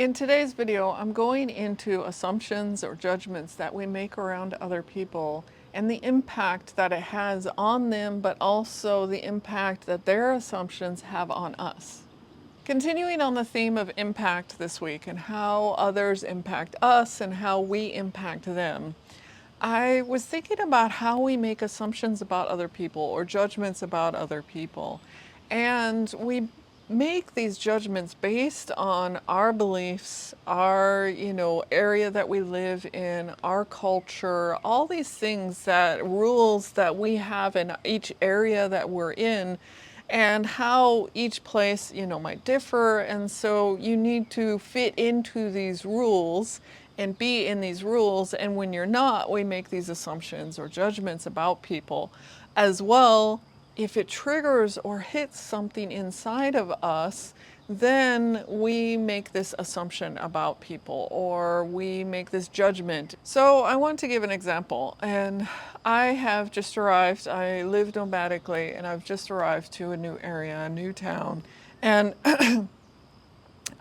In today's video, I'm going into assumptions or judgments that we make around other people and the impact that it has on them, but also the impact that their assumptions have on us. Continuing on the theme of impact this week and how others impact us and how we impact them, I was thinking about how we make assumptions about other people or judgments about other people. And we make these judgments based on our beliefs, our, area that we live in, our culture, all these things that rules that we have in each area that we're in and how each place, might differ. And so you need to fit into these rules and be in these rules. And when you're not, we make these assumptions or judgments about people as well. If it triggers or hits something inside of us, then we make this assumption about people or we make this judgment. So I want to give an example. And I have just arrived, I live nomadically, and I've just arrived to a new area, a new town. And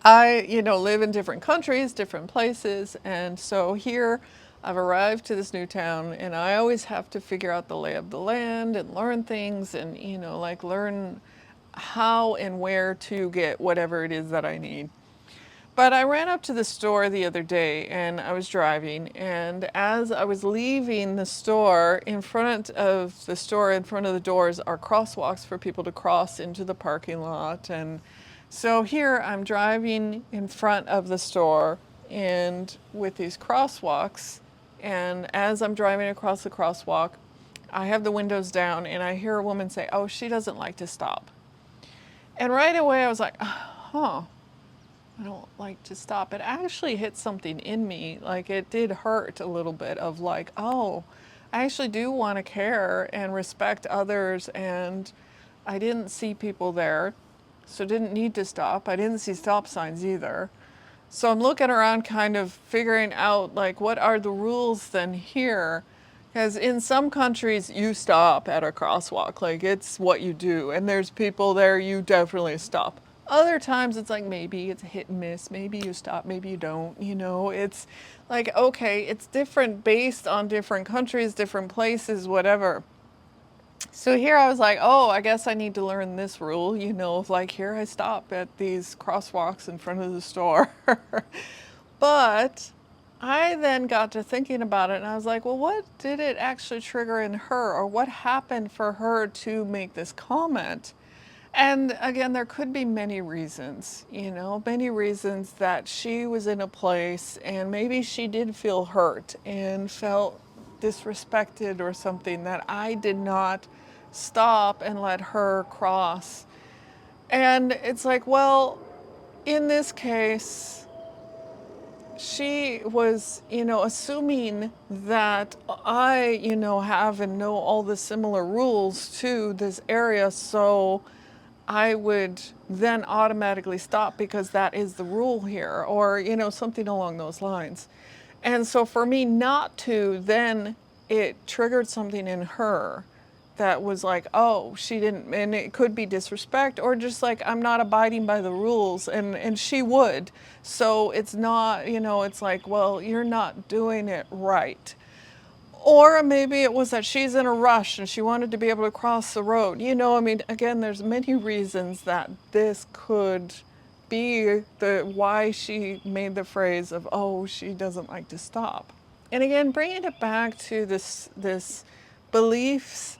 I, live in different countries, different places, and so here I've arrived to this new town, and I always have to figure out the lay of the land and learn things and, learn how and where to get whatever it is that I need. But I ran up to the store the other day and I was driving, and as I was leaving the store, in front of the store, in front of the doors, are crosswalks for people to cross into the parking lot. And so here I'm driving in front of the store and with these crosswalks, and as I'm driving across the crosswalk, I have the windows down and I hear a woman say, "Oh, she doesn't like to stop." And right away I was like, huh. I don't like to stop. It actually hit something in me. Like it did hurt a little bit of like, oh, I actually do want to care and respect others. And I didn't see people there, so didn't need to stop. I didn't see stop signs either. So I'm looking around kind of figuring out like, what are the rules then here? Because in some countries you stop at a crosswalk, like it's what you do. And there's people there, you definitely stop. Other times it's like maybe it's a hit and miss. Maybe you stop, maybe you don't. It's like, okay, it's different based on different countries, different places, whatever. So here I was like, oh, I guess I need to learn this rule, of like here I stop at these crosswalks in front of the store. But I then got to thinking about it and I was like, well, what did it actually trigger in her, or what happened for her to make this comment? And again, there could be many reasons, many reasons that she was in a place and maybe she did feel hurt and felt disrespected or something, that I did not stop and let her cross. And it's like, well, in this case, she was, assuming that I, have and know all the similar rules to this area, so I would then automatically stop because that is the rule here, or, something along those lines. And so for me not to, then it triggered something in her that was like, oh, she didn't, and it could be disrespect or just like, I'm not abiding by the rules, and she would. So it's not, it's like, well, you're not doing it right. Or maybe it was that she's in a rush and she wanted to be able to cross the road. Again, there's many reasons that this could be the why she made the phrase of, oh, she doesn't like to stop. And again, bringing it back to this beliefs,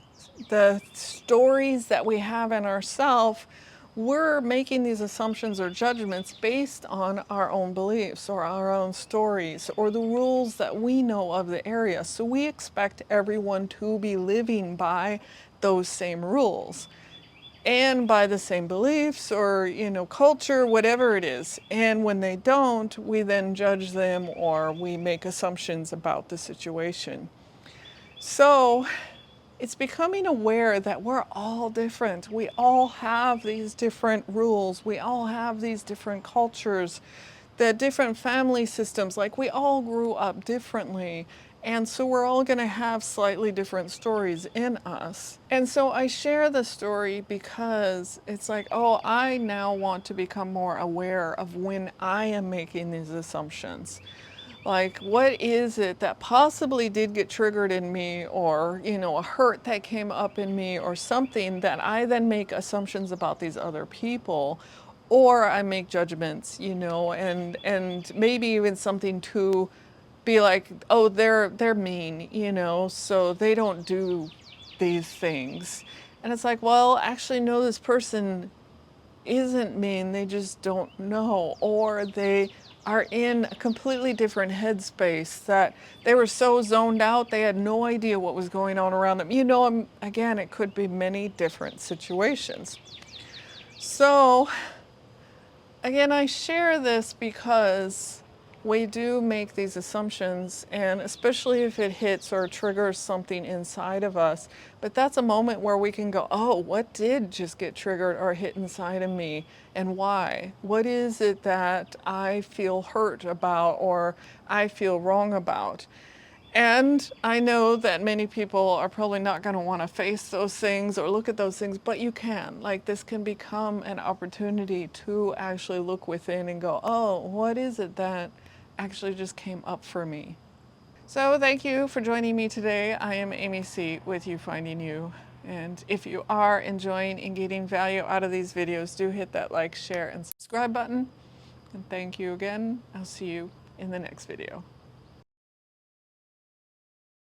the stories that we have in ourselves, we're making these assumptions or judgments based on our own beliefs or our own stories or the rules that we know of the area. So we expect everyone to be living by those same rules and by the same beliefs or, culture, whatever it is. And when they don't, we then judge them or we make assumptions about the situation. So it's becoming aware that we're all different. We all have these different rules. We all have these different cultures the different family systems, like we all grew up differently. And so we're all going to have slightly different stories in us. And so I share the story because it's like, oh, I now want to become more aware of when I am making these assumptions. Like, what is it that possibly did get triggered in me, or, a hurt that came up in me, or something that I then make assumptions about these other people, or I make judgments, and maybe even something to be like, oh, they're mean, so they don't do these things. And it's like, well, actually, no, this person isn't mean, they just don't know, or they are in a completely different headspace, that they were so zoned out they had no idea what was going on around them. Again, it could be many different situations. So again, I share this because we do make these assumptions, and especially if it hits or triggers something inside of us. But that's a moment where we can go, oh, what did just get triggered or hit inside of me, and why? What is it that I feel hurt about or I feel wrong about? And I know that many people are probably not going to want to face those things or look at those things, but you can. Like, this can become an opportunity to actually look within and go, oh, what is it that actually just came up for me? So thank you for joining me today. I am AmyC with You Finding You. And if you are enjoying and getting value out of these videos, do hit that like, share, and subscribe button. And thank you again. I'll see you in the next video.